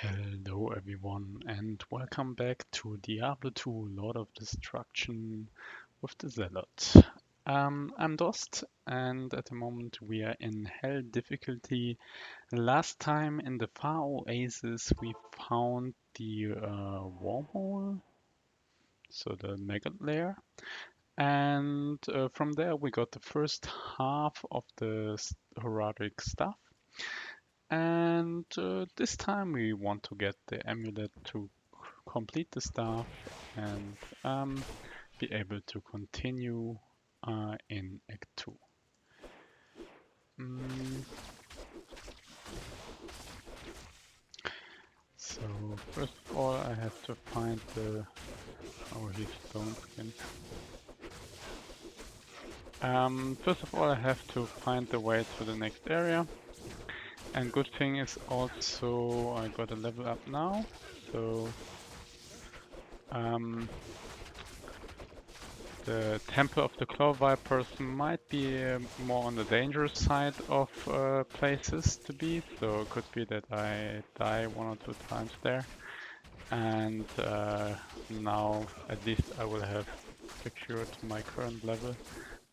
Hello everyone and welcome back to Diablo 2 Lord of Destruction with the Zealot. I'm Dost and at the moment we are in Hell difficulty. Last time in the Far Oasis we found the wormhole, so the maggot lair, and from there we got the first half of the heroic stuff. And this time we want to get the amulet to complete the stuff and be able to continue in Act 2. Mm, so first of all I have to find the... oh, he's stone skin. First of all I have to find the way to the next area. And good thing is also I got a level up now, so the Temple of the Claw Vipers might be more on the dangerous side of places to be, so it could be that I die 1 or 2 times there. And now at least I will have secured my current level.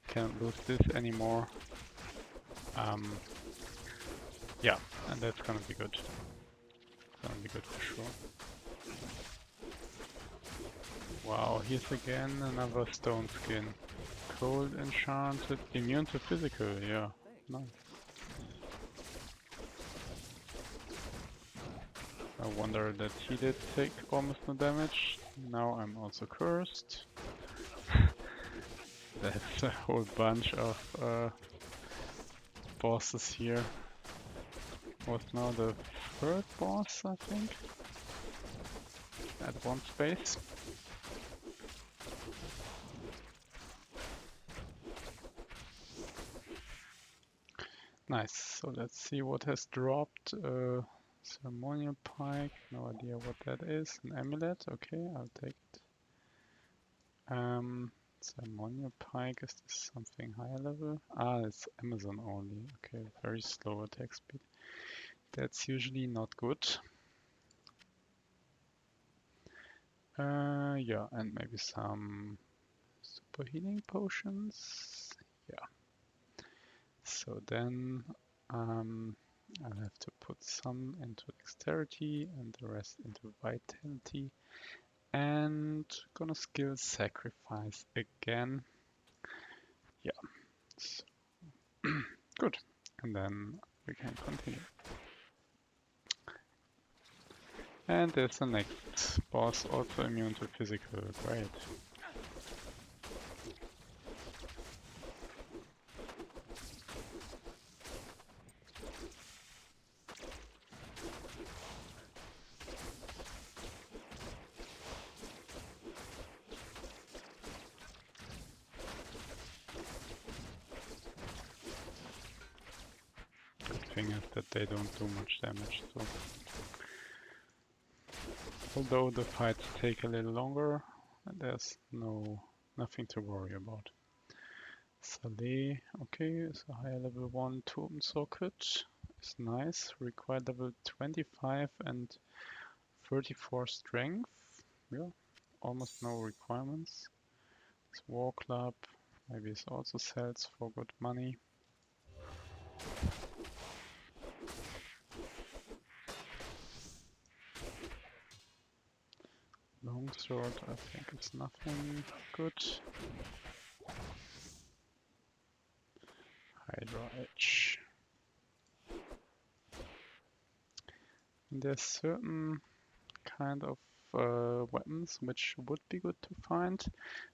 Can't lose this anymore. Yeah, and that's gonna be good. Gonna be good for sure. Wow, here's again another stone skin. Cold enchanted, immune to physical, yeah, nice. I wonder that he did take almost no damage. Now I'm also cursed. That's a whole bunch of bosses here. Was now the 3rd boss, I think, at one space. Nice, so let's see what has dropped. Ceremonial pike, no idea what that is. An amulet, okay, I'll take it. Ceremonial pike, is this something higher level? Ah, it's Amazon only. Okay, very slow attack speed. That's usually not good. Yeah, and maybe some super healing potions. Yeah. So then I'll have to put some into dexterity and the rest into vitality. And gonna skill sacrifice again. Yeah. So good. And then we can continue. And there's the next boss, also immune to physical. Great. Good thing is that they don't do much damage, so although the fights take a little longer, there's nothing to worry about. Saleh, okay, is a higher level 1 totem socket. It's nice. Required level 25 and 34 strength. Yeah, almost no requirements. This war club, maybe it also sells for good money. Longsword, I think it's nothing good. Hydra Edge. And there's certain kind of weapons which would be good to find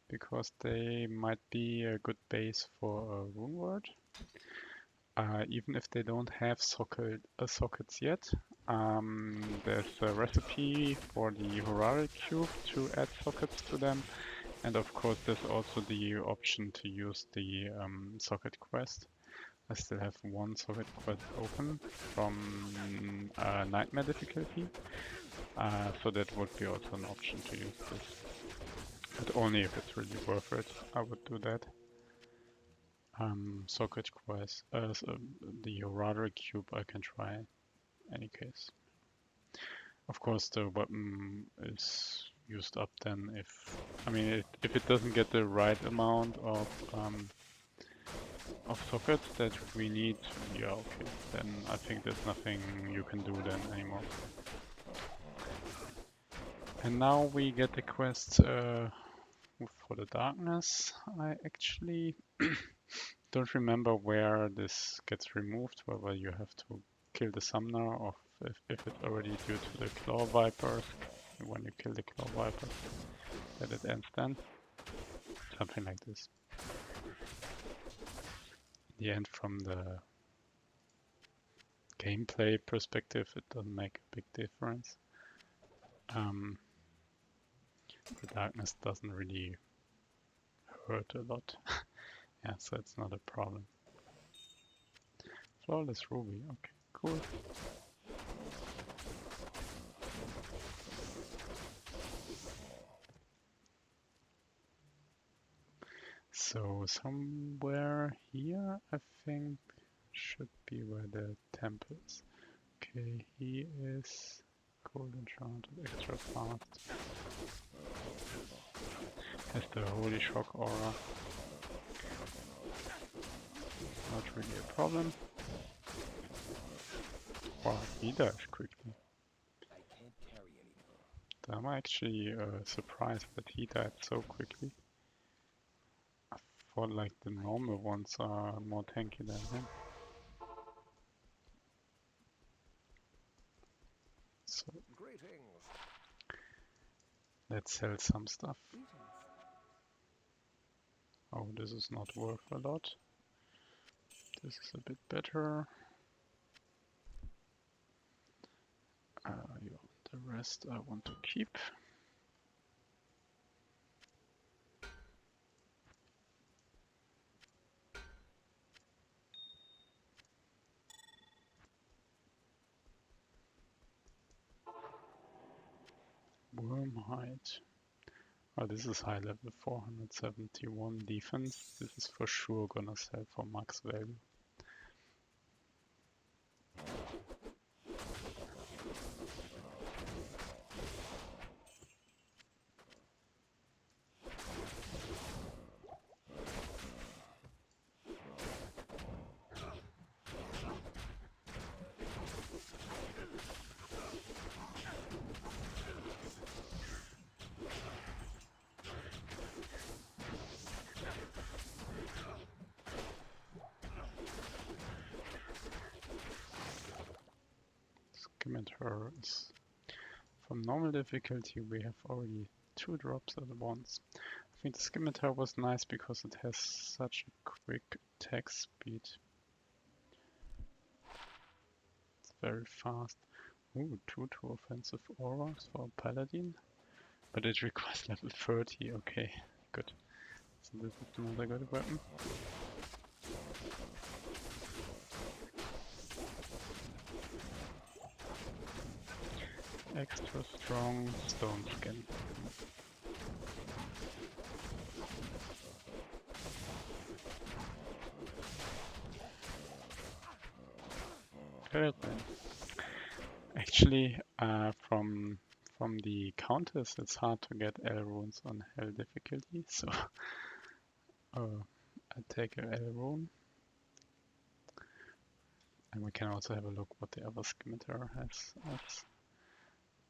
because they might be a good base for a rune word. Even if they don't have sockets yet. There's a recipe for the Horary Cube to add sockets to them. And of course there's also the option to use the socket quest. I still have 1 socket quest open from Nightmare difficulty. So that would be also an option to use this. But only if it's really worth it, I would do that. Socket quest, the Horary Cube I can try in any case. Of course, the weapon is used up then if it doesn't get the right amount of sockets that we need. Yeah, okay. Then I think there's nothing you can do then anymore. And now we get the quest for the darkness. I actually don't remember where this gets removed, whether you have to kill the summoner or if it's already due to the claw vipers. When you kill the claw vipers, that it ends then. Something like this. In the end, from the gameplay perspective, it doesn't make a big difference. The darkness doesn't really hurt a lot. Yeah, so it's not a problem. Flawless ruby, okay, cool. So somewhere here, I think, should be where the temple is. Okay, he is cold enchanted, extra fast. Has the holy shock aura. Not really a problem. Wow, he dies quickly. I'm actually surprised that he died so quickly. I thought like the normal ones are more tanky than him. So let's sell some stuff. Oh, this is not worth a lot. This is a bit better. Yeah, the rest I want to keep. Wormhide. Oh, this is high level 471 defense. This is for sure gonna sell for max value. Scimitar is from normal difficulty. We have already 2 drops at once. I think the Scimitar was nice because it has such a quick attack speed. It's very fast. Ooh, 2 offensive auras for a paladin. But it requires level 30, okay, good. So this is another good weapon. Extra strong stone skin. Good then. Actually, from the counters, it's hard to get L runes on hell difficulty, so I take a L rune. And we can also have a look what the other Scimitar has.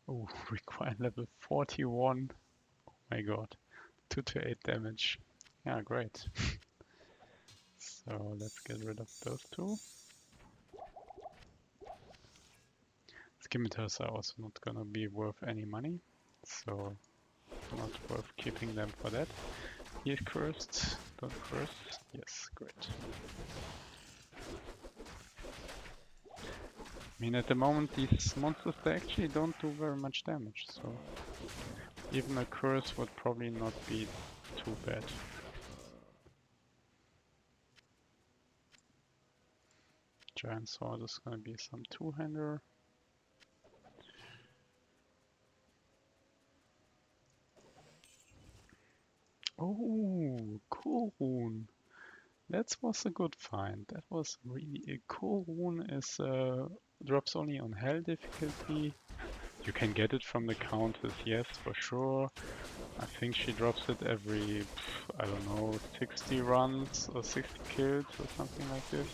Oh, required level 41. Oh my god. 2 to 8 damage. Yeah, great. So let's get rid of those 2. Scimitars are also not gonna be worth any money, so not worth keeping them for that. He's cursed. Don't curse. Yes, great. I mean, at the moment these monsters, they actually don't do very much damage, so even a curse would probably not be too bad. Giant sword is gonna be some two-hander. Oh, cool rune. That was a good find. That was really a cool rune. Is drops only on hell difficulty. You can get it from the countess, yes, for sure. I think she drops it every, I don't know, 60 runs or 60 kills or something like this.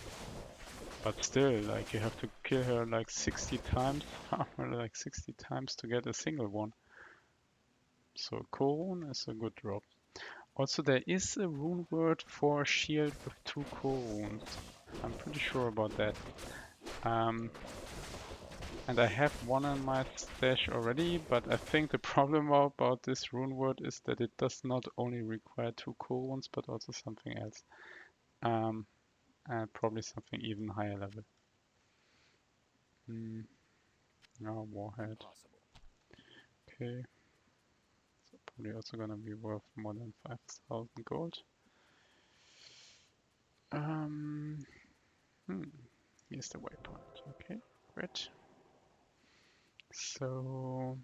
But still, like, you have to kill her like 60 times, or like 60 times to get a single one. So Korun is a good drop. Also, there is a rune word for shield with 2 Koruns. I'm pretty sure about that. And I have one in my stash already, but I think the problem about this rune word is that it does not only require 2 Koruns, but also something else. And probably something even higher level. No, Warhead. Okay. So probably also gonna be worth more than 5,000 gold. Here's the waypoint. Okay, great. So,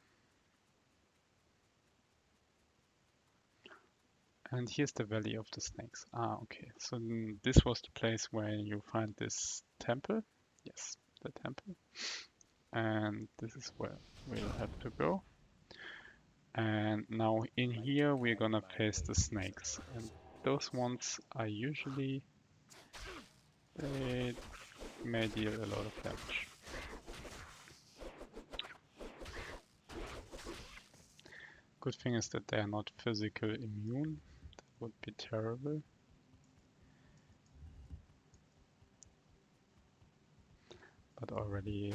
and here's the Valley of the Snakes. Ah, okay. So this was the place where you find this temple. Yes, the temple. And this is where we'll have to go. And now in here we're gonna face the snakes. And those ones are usually, they may deal a lot of damage. Good thing is that they are not physical immune. That would be terrible. But already,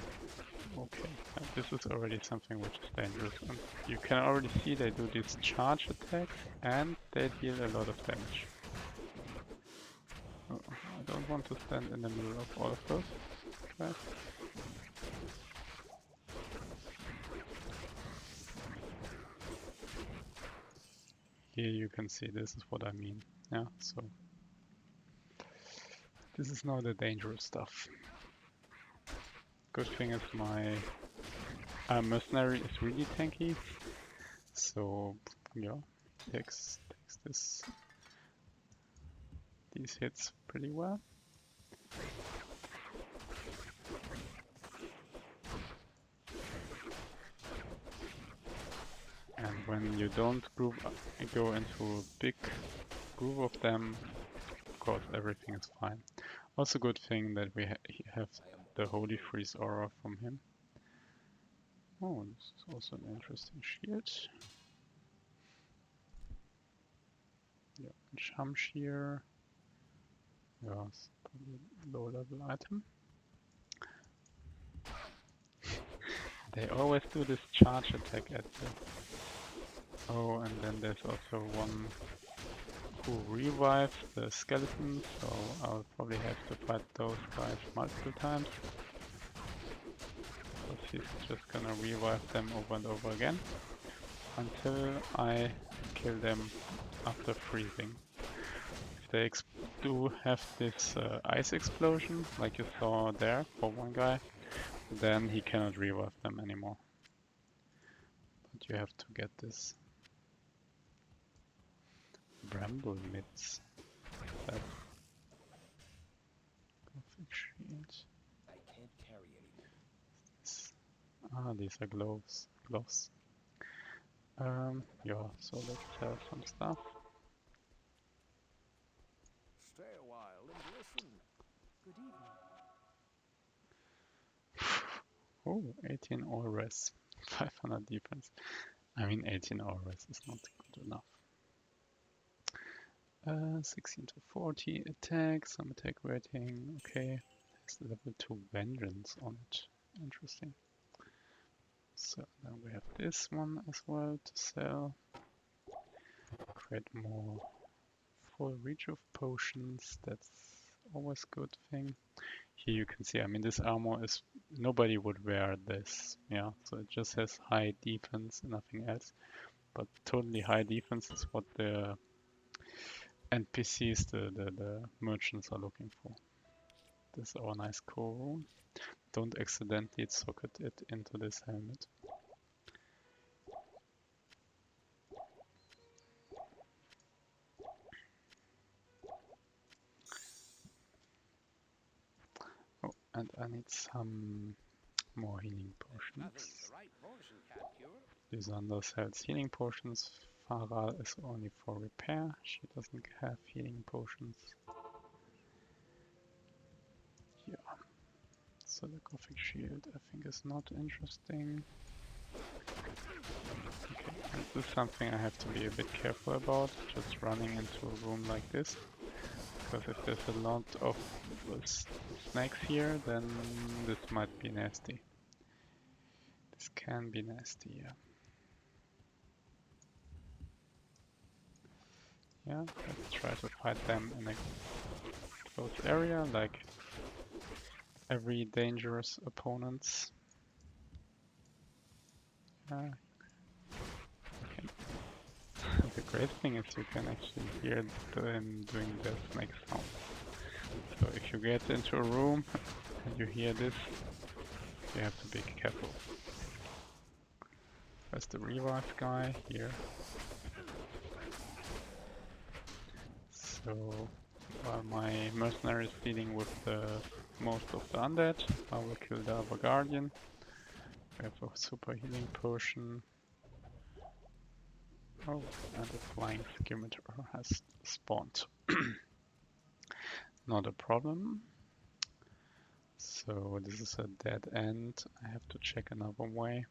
okay, this is already something which is dangerous. And you can already see they do these charge attacks and they deal a lot of damage. Oh, I don't want to stand in the middle of all of those. Right. Here you can see this is what I mean. Yeah, so this is now the dangerous stuff. Good thing is my mercenary is really tanky, so yeah, takes these hits pretty well. And when you don't go into a big group of them, of course everything is fine. Also good thing that we have the Holy Freeze aura from him. Oh, this is also an interesting shield. Yeah, Shamshir. Yeah, it's probably a low level item. They always do this charge attack at the... Oh, and then there's also one who revives the skeletons, so I'll probably have to fight those guys multiple times. Because he's just gonna revive them over and over again until I kill them after freezing. If they do have this ice explosion, like you saw there for one guy, then he cannot revive them anymore. But you have to get this bramble mitts. That Gothic shield. I can't carry anymore. Ah, these are gloves. Gloves. Yeah, so let's sell some stuff. Stay a while and listen. Good evening. Oh, 18 all res. 500 defense. I mean, 18 all res is not good enough. 16 to 40 attack, some attack rating. Okay, there's level 2 vengeance on it. Interesting. So then we have this one as well to sell. Create more full reach of potions. That's always a good thing. Here you can see, I mean, this armor is, nobody would wear this. Yeah, so it just has high defense and nothing else. But totally high defense is what the NPCs, the merchants are looking for. This is our nice core rune. Don't accidentally socket it into this helmet. Oh, and I need some more healing potions. Nothing's the right portion Lysander sells healing potions. Farah is only for repair. She doesn't have healing potions. Yeah. So the Gothic shield I think is not interesting. Okay, and this is something I have to be a bit careful about, just running into a room like this. Because if there's a lot of snakes here, then this might be nasty. This can be nasty, yeah. Yeah, let's try to fight them in a close area, like every dangerous opponents. Okay. The great thing is you can actually hear them doing the snake sound. So if you get into a room and you hear this, you have to be careful. There's the revive guy here. So while my mercenary is dealing with most of the undead, I will kill the other guardian. We have a super healing potion. Oh, and a flying skirmisher has spawned. Not a problem. So this is a dead end. I have to check another way.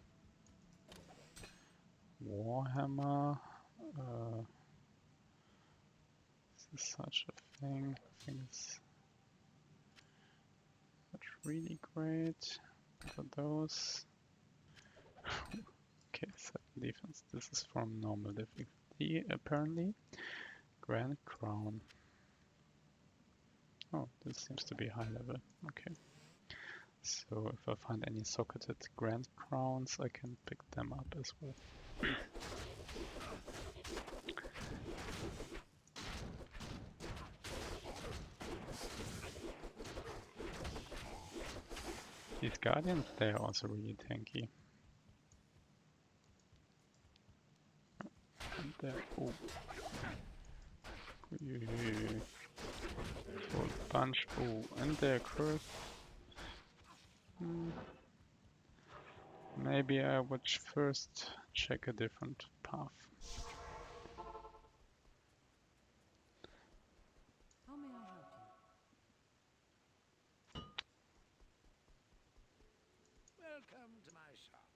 Warhammer. Is this such a thing? I think it's not really great. What are those? Okay, 7 defense. This is from normal difficulty, apparently. Grand Crown. Oh, this seems to be high level. Okay. So if I find any socketed Grand Crowns, I can pick them up as well. These Guardians, they are also really tanky. And they're... Oh. Full bunch. Oh, and they're cursed. Maybe I would first check a different path. How may I help you? Welcome to my shop.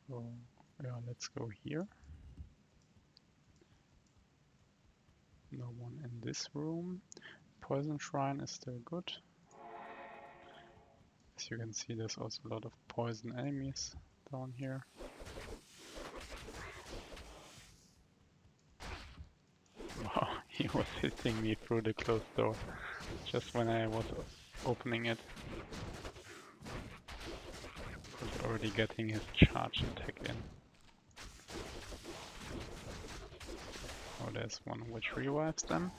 So, yeah, let's go here. No one in this room. Poison Shrine is still good. As you can see, there's also a lot of poison enemies down here. Wow, he was hitting me through the closed door just when I was opening it. Was already getting his charge attack in. Oh, there's one which revives them.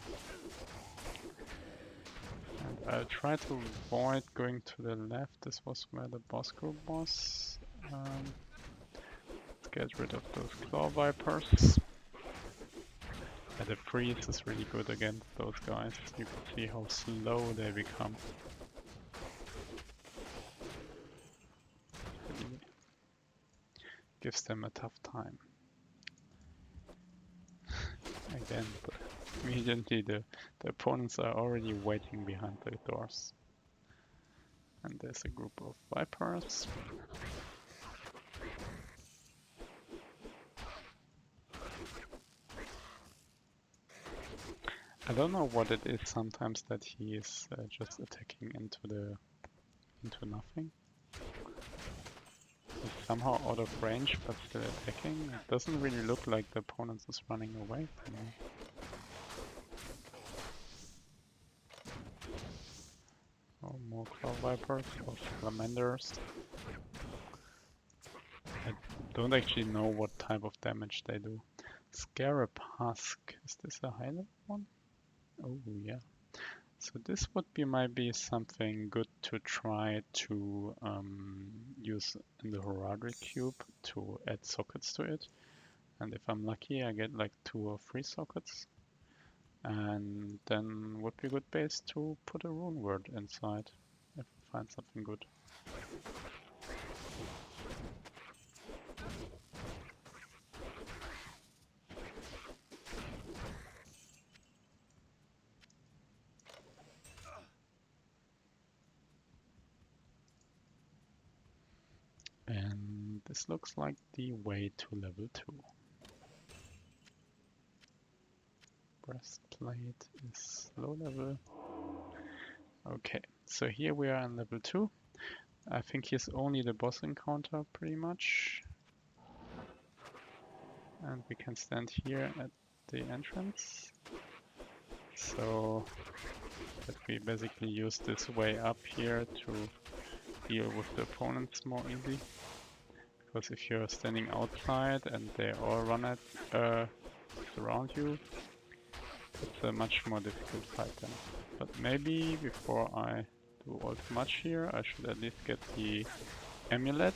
And I'll try to avoid going to the left. This was where the boss group was. Let's get rid of those claw vipers. Yeah, the freeze is really good against those guys. You can see how slow they become. Really gives them a tough time. Again, immediately the opponents are already waiting behind the doors. And there's a group of vipers. I don't know what it is sometimes that he is just attacking into nothing. He's somehow out of range but still attacking. It doesn't really look like the opponent is running away from him. Oh, more claw vipers or salamanders. I don't actually know what type of damage they do. Scarab Husk. Is this a high level one? Oh yeah. So this would be maybe something good to try to use in the Heraldry Cube to add sockets to it. And if I'm lucky, I get like 2 or 3 sockets. And then would be a good base to put a rune word inside if I find something good. And this looks like the way to level 2. Breastplate is low level. Okay, so here we are in level 2. I think here's only the boss encounter pretty much. And we can stand here at the entrance. So that we basically use this way up here to deal with the opponents more easy. Because if you're standing outside and they all run at around you, it's a much more difficult fight then. But maybe before I do all too much here, I should at least get the amulet.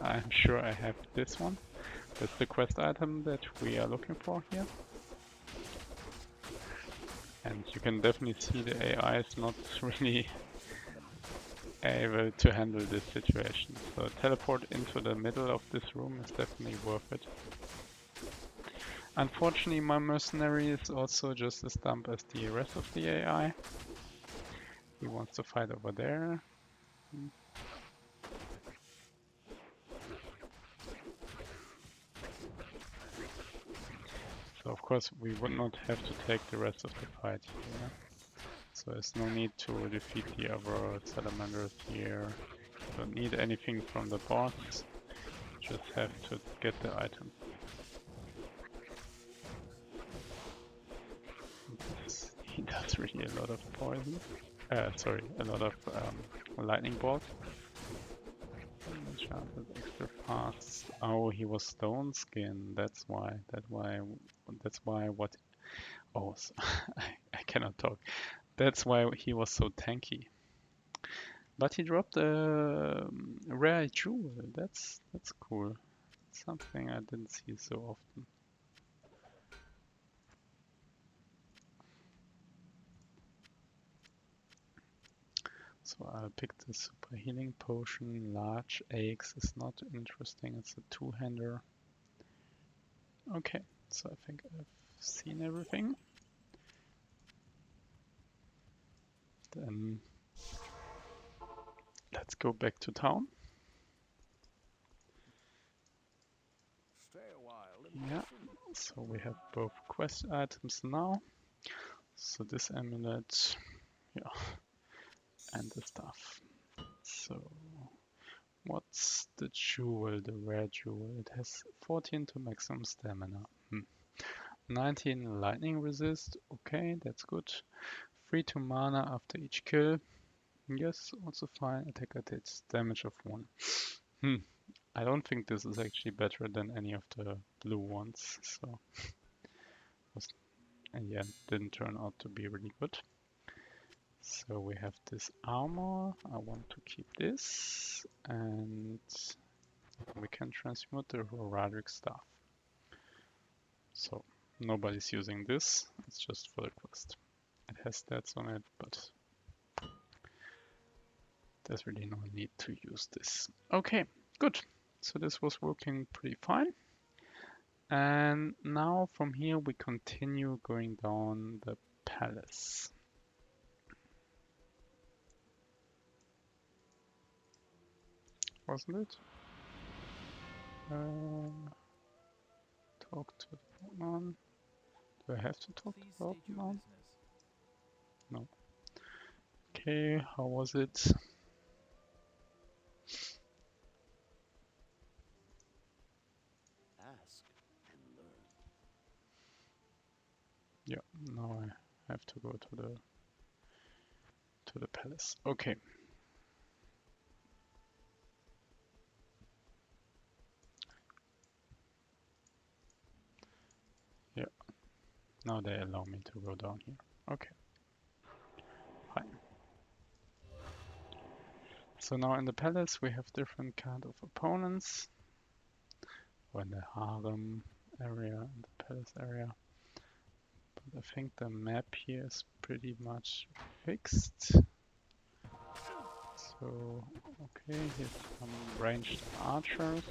I'm sure I have this one. That's the quest item that we are looking for here. And you can definitely see the AI is not really able to handle this situation. So teleport into the middle of this room is definitely worth it. Unfortunately, my mercenary is also just as dumb as the rest of the AI. He wants to fight over there. So of course we would not have to take the rest of the fight here. So there's no need to defeat the other salamanders here. Don't need anything from the boss. Just have to get the item. He does really a lot of poison. Sorry, a lot of lightning bolts. Enchanted extra fast. Oh, he was stone skin. That's why. That's why. What? Oh, so I cannot talk. That's why he was so tanky. But he dropped a rare jewel. That's cool. Something I didn't see so often. So I'll pick the super healing potion. Large axe is not interesting. It's a two-hander. Okay, so I think I've seen everything. Then let's go back to town. Stay a while and Yeah, listen. so we have both quest items now. So this amulet, yeah, and the stuff. So what's the jewel, the rare jewel? It has 14 to maximum stamina. 19 lightning resist. Okay, that's good. 3 to mana after each kill. Yes, also fine. Attacker takes damage of 1. I don't think this is actually better than any of the blue ones. So, and yeah, didn't turn out to be really good. So we have this armor. I want to keep this, and we can transmute the Roderick staff. So nobody's using this. It's just for the quest. It has stats on it, but there's really no need to use this. Okay, good. So this was working pretty fine. And now from here we continue going down the palace. Wasn't it? Talk to the Pokemon. Do I have to talk to the Pokemon? No. Okay, how was it? Ask and learn. Yeah, now I have to go to the palace. Okay. Yeah, now they allow me to go down here. Okay, fine. So now in the palace we have different kind of opponents. Or in the harem, area, in the palace area. But I think the map here is pretty much fixed. So, okay, here's some ranged archers.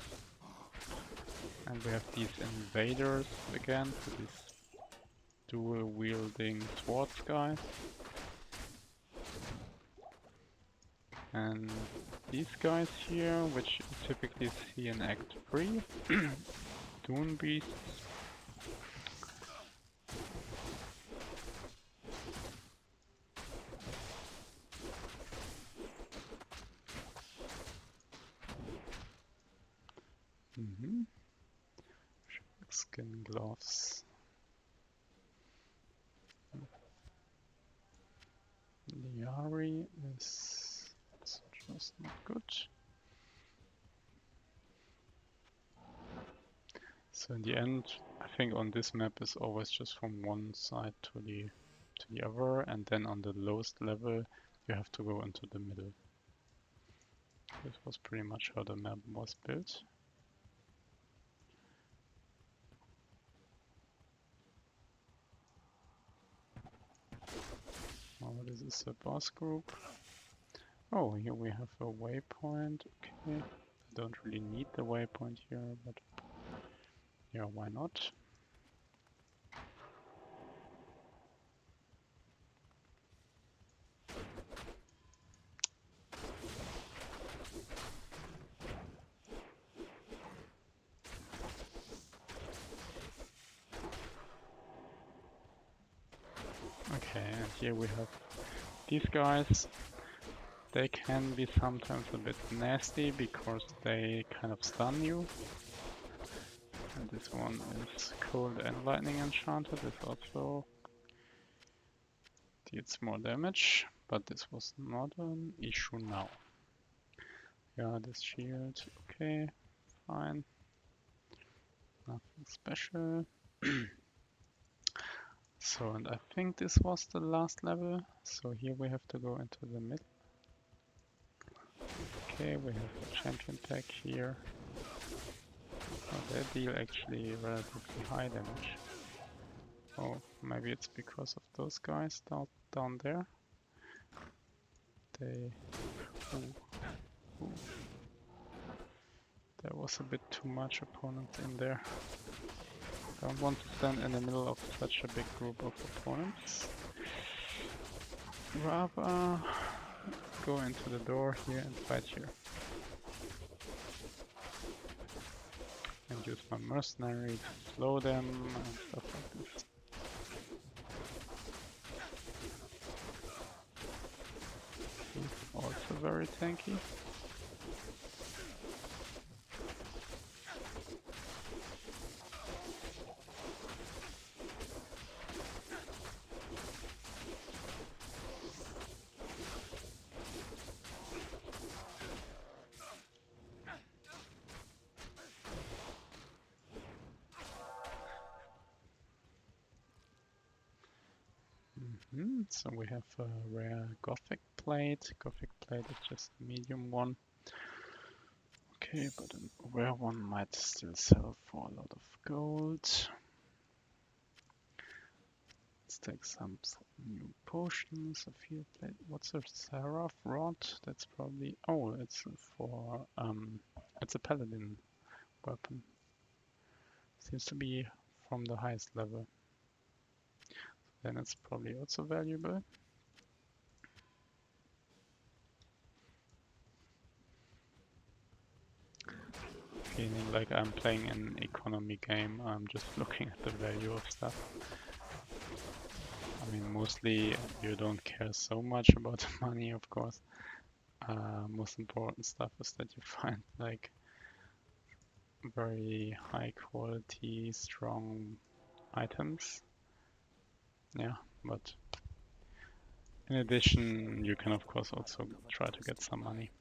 And we have these invaders again, so these dual wielding swords guys. And these guys here, which you typically see in Act 3, Dune Beasts. Skin gloves. Liari is just not good. So in the end, I think on this map is always just from one side to the other, and then on the lowest level you have to go into the middle. This was pretty much how the map was built. Oh, this is a boss group. Oh, here we have a waypoint. Okay, I don't really need the waypoint here, but yeah, why not? Okay, and here we have these guys. They can be sometimes a bit nasty because they kind of stun you. And this one is cold and lightning enchanted. This also deals more damage, but this was not an issue now. Yeah, this shield, okay, fine. Nothing special. So, and I think this was the last level. So here we have to go into the mid. Okay, we have a champion pack here. Oh, they deal actually relatively high damage. Oh, maybe it's because of those guys down there. They... Ooh. There was a bit too much opponents in there. Don't want to stand in the middle of such a big group of opponents. Rather go into the door here and fight here. And use my mercenary to slow them and stuff like this. He's also very tanky. So we have a rare Gothic plate. Gothic plate is just a medium one. Okay, but a rare one might still sell for a lot of gold. Let's take some new potions. A field plate. What's a Seraph Rod? That's probably... Oh, it's for... it's a paladin weapon. Seems to be from the highest level. Then it's probably also valuable. Feeling like I'm playing an economy game. I'm just looking at the value of stuff. I mean, mostly you don't care so much about the money, of course. Most important stuff is that you find like very high quality, strong items. Yeah, but in addition, you can of course also try to get some money.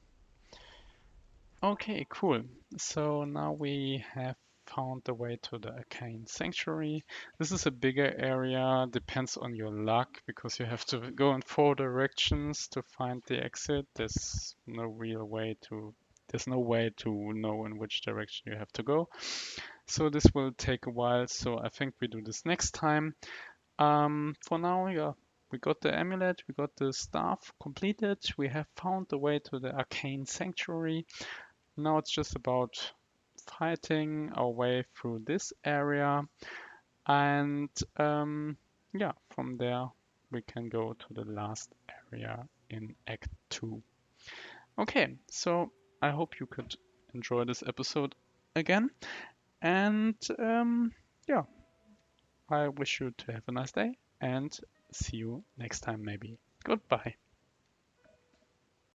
Okay, cool. So now we have found the way to the Arcane Sanctuary. This is a bigger area, depends on your luck, because you have to go in 4 directions to find the exit. There's no way to know in which direction you have to go. So this will take a while, so I think we do this next time. For now, yeah, we got the amulet, we got the staff completed, we have found the way to the arcane sanctuary. Now it's just about fighting our way through this area, and yeah, from there we can go to the last area in Act 2. Okay, so I hope you could enjoy this episode again, and yeah, I wish you to have a nice day and see you next time maybe. Goodbye.